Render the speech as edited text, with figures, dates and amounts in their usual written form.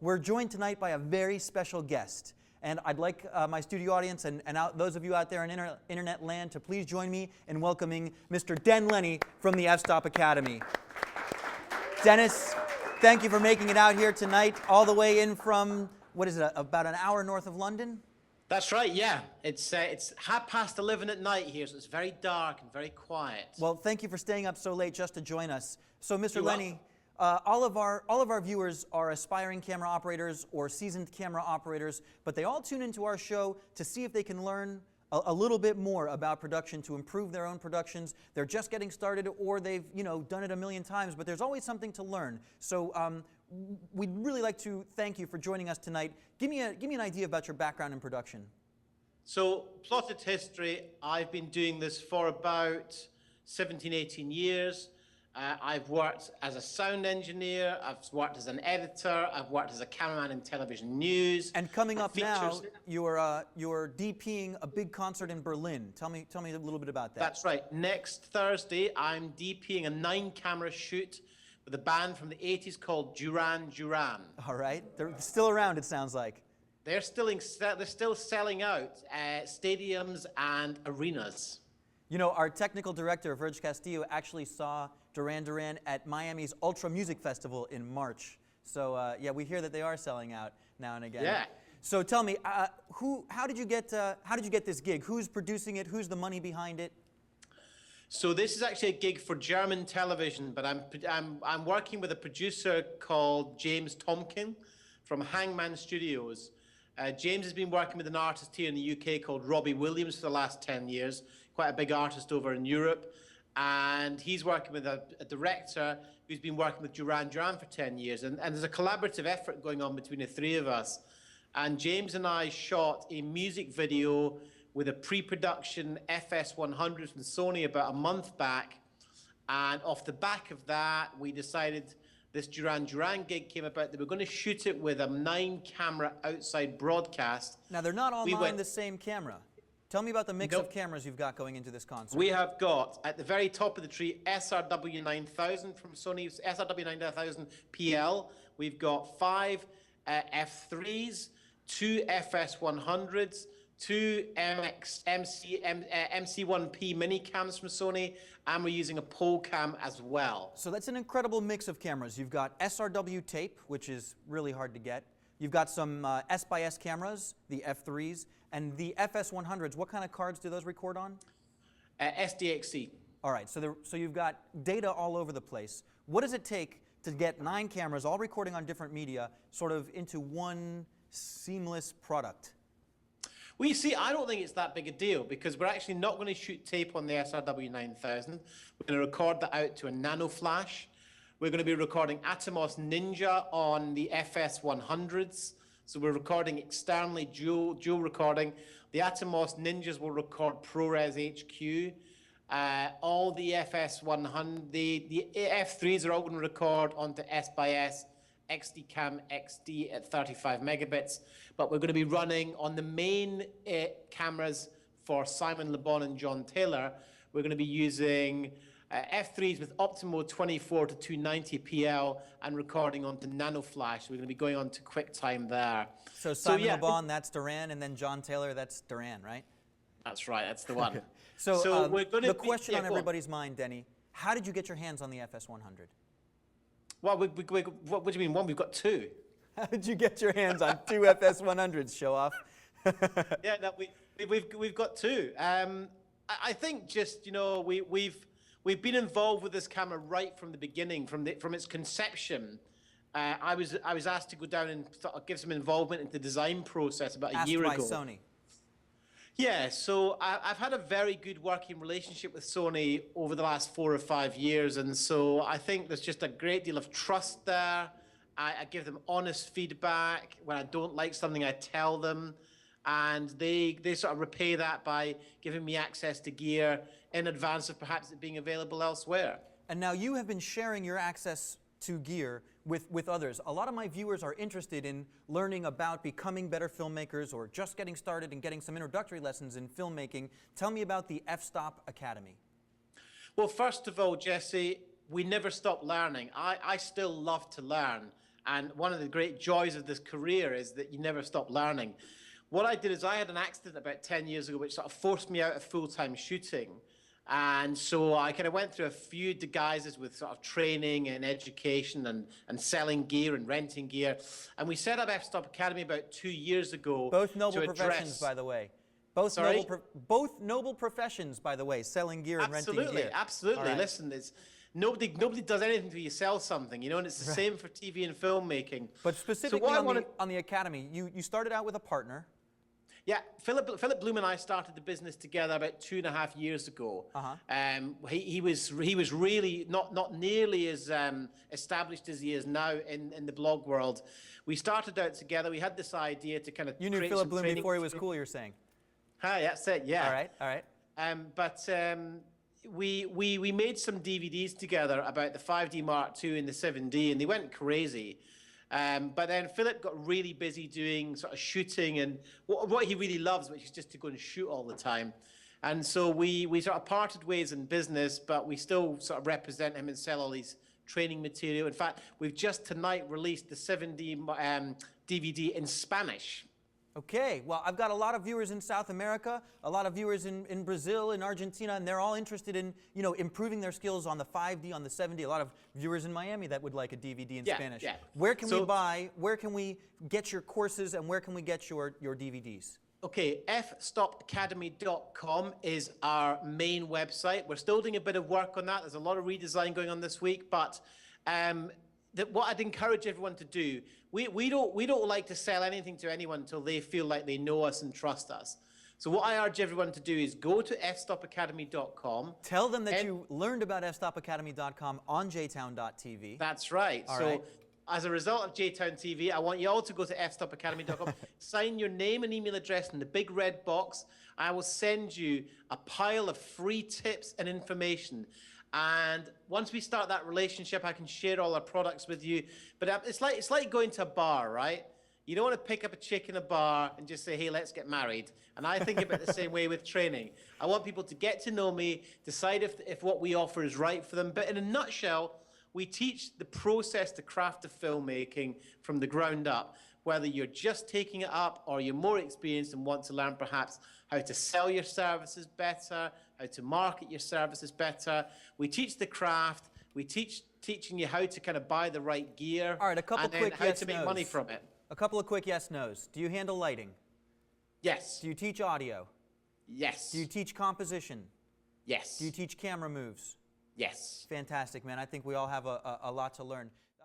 we're joined tonight by a very special guest. And I'd like my studio audience and those of you out there in internet land to please join me in welcoming Mr. Lennie from the F-Stop Academy. Dennis, thank you for making it out here tonight, all the way in from, what is it, about an hour north of London? That's right, yeah. It's 11:30 at night here, so it's very dark and very quiet. Well, thank you for staying up so late just to join us. So, Mr. Lennie, all of our viewers are aspiring camera operators or seasoned camera operators, but they all tune into our show to see if they can learn a little bit more about production to improve their own productions. They're just getting started, or they've done it a million times, but there's always something to learn. So we'd really like to thank you for joining us tonight. Give me an idea about your background in production. So, plotted history, I've been doing this for about 17, 18 years. I've worked as a sound engineer, I've worked as an editor, I've worked as a cameraman in television news. And coming up now, you're DPing a big concert in Berlin. Tell me a little bit about that. That's right. Next Thursday, I'm DPing a 9-camera shoot with a band from the 80s called Duran Duran. All right. They're still around, it sounds like. They're still selling out stadiums and arenas. You know, our technical director, Virg Castillo, actually saw Duran Duran at Miami's Ultra Music Festival in March. So, yeah, we hear that they are selling out now and again. Yeah. So tell me, how did you get this gig? Who's producing it? Who's the money behind it? So this is actually a gig for German television, but I'm working with a producer called James Tomkin from Hangman Studios. James has been working with an artist here in the UK called Robbie Williams for the last 10 years, quite a big artist over in Europe. And he's working with a director who's been working with Duran Duran for 10 years. And there's a collaborative effort going on between the three of us. And James and I shot a music video with a pre-production FS100 from Sony about a month back. And off the back of that, we decided this Duran Duran gig came about that we're going to shoot it with a 9-camera outside broadcast. Now, they're not all on the same camera. Tell me about the mix of cameras you've got going into this concert. We have got, at the very top of the tree, SRW 9000 from Sony's SRW 9000 PL. We've got 5 F3s, 2 FS100s, 2 MC1P mini cams from Sony, and we're using a pole cam as well. So that's an incredible mix of cameras. You've got SRW tape, which is really hard to get. You've got some S/S cameras, the F3s, and the FS100s. What kind of cards do those record on? SDXC. All right, so you've got data all over the place. What does it take to get 9 cameras, all recording on different media, sort of into one seamless product? Well, you see, I don't think it's that big a deal because we're actually not going to shoot tape on the SRW 9000. We're going to record that out to a nano flash. We're going to be recording Atomos Ninja on the FS100s. So we're recording externally, dual recording. The Atomos Ninjas will record ProRes HQ. All the FS100, the F3s are all going to record onto S/S XD-Cam XD at 35 megabits, but we're going to be running on the main cameras for Simon Le Bon and John Taylor. We're going to be using F3s with Optimo 24 to 290 PL and recording onto Nano Flash. We're going to be going on to QuickTime there. So Simon Le Bon, that's Duran, and then John Taylor, that's Duran, right? That's right, that's the one. So we're going to the question on everybody's mind, Denny, how did you get your hands on the FS100? Well, what do you mean one? We've got 2. How did you get your hands on 2 FS100s, show off? Yeah, no, we've got 2. I think just, we've been involved with this camera right from the beginning, from its conception. I was asked to go down and give some involvement in the design process about a year ago. Asked by Sony. Yeah, so I've had a very good working relationship with Sony over the last 4 or 5 years, and so I think there's just a great deal of trust there. I give them honest feedback. When I don't like something, I tell them, and they sort of repay that by giving me access to gear in advance of perhaps it being available elsewhere. And now you have been sharing your access to gear with others. A lot of my viewers are interested in learning about becoming better filmmakers or just getting started and getting some introductory lessons in filmmaking. Tell me about the F-Stop Academy. Well, first of all, Jesse, we never stop learning. I still love to learn. And one of the great joys of this career is that you never stop learning. What I did is I had an accident about 10 years ago, which sort of forced me out of full-time shooting. And so I kind of went through a few guises with sort of training and education and selling gear and renting gear. And we set up F-Stop Academy about 2 years ago. Both noble professions, by the way. Both noble professions, by the way, selling gear and renting gear. Absolutely. Right. Listen, nobody does anything until you sell something, you know, and it's the same for TV and filmmaking. But specifically on the Academy, you started out with a partner. Yeah, Philip Bloom and I started the business together about 2.5 years ago. He was really not nearly as established as he is now in the blog world. We started out together. We had this idea to kind of You knew Philip Bloom before he was cool, you're saying? Hi, that's it. Yeah. All right. We made some DVDs together about the 5D Mark II and the 7D, and they went crazy. But then Philip got really busy doing sort of shooting and what he really loves, which is just to go and shoot all the time. And so we sort of parted ways in business, but we still sort of represent him and sell all these training material. In fact, we've just tonight released the 7D DVD in Spanish. Okay, well, I've got a lot of viewers in South America, a lot of viewers in Brazil, in Argentina, and they're all interested in, you know, improving their skills on the 5D, on the 7D. A lot of viewers in Miami that would like a DVD in Spanish. Yeah. Where can we get your courses, and where can we get your DVDs? Okay, fstopacademy.com is our main website. We're still doing a bit of work on that. There's a lot of redesign going on this week, but what I'd encourage everyone to do, we don't like to sell anything to anyone until they feel like they know us and trust us. So what I urge everyone to do is go to fstopacademy.com. Tell them that you learned about fstopacademy.com on jtown.tv. That's right. All right. As a result of JTown TV, I want you all to go to fstopacademy.com, sign your name and email address in the big red box. I will send you a pile of free tips and information. And once we start that relationship, I can share all our products with you. But it's like going to a bar, right? You don't want to pick up a chick in a bar and just say, hey, let's get married. And I think about the same way with training. I want people to get to know me, decide if what we offer is right for them. But in a nutshell, we teach the process, the craft of filmmaking from the ground up. Whether you're just taking it up or you're more experienced and want to learn perhaps how to sell your services better, how to market your services better. We teach the craft. We teaching you how to kind of buy the right gear. All right, a couple quick how to make money from it. A couple of quick yes/nos. Do you handle lighting? Yes. Do you teach audio? Yes. Do you teach composition? Yes. Do you teach camera moves? Yes. Fantastic, man. I think we all have a lot to learn.